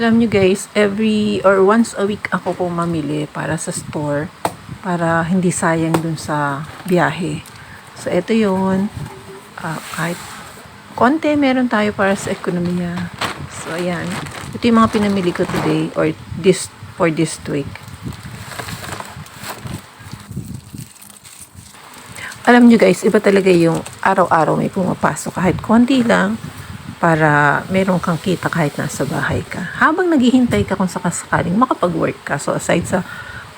Alam nyo guys, every or once a week ako po mamili para sa store para hindi sayang dun sa biyahe. So, ito yun. Kahit konti meron tayo para sa ekonomiya. So, ayan. Ito yung mga pinamili ko today or for this week. Alam nyo guys, iba talaga yung araw-araw may pumapasok kahit konti lang para meron kang kita kahit nasa bahay ka. Habang naghihintay ka kung sakasakaling makapag-work ka. So aside sa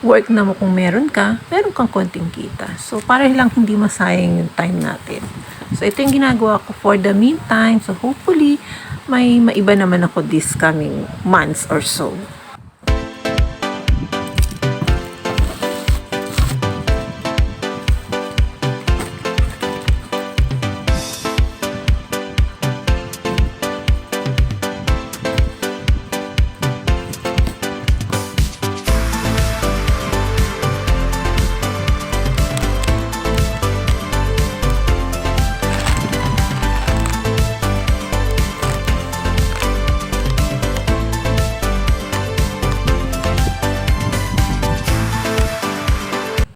work na mo kung meron kang konting kita. So para lang hindi masayang yung time natin. So ito yung ginagawa ko for the meantime. So hopefully may maiba naman ako this coming months or so.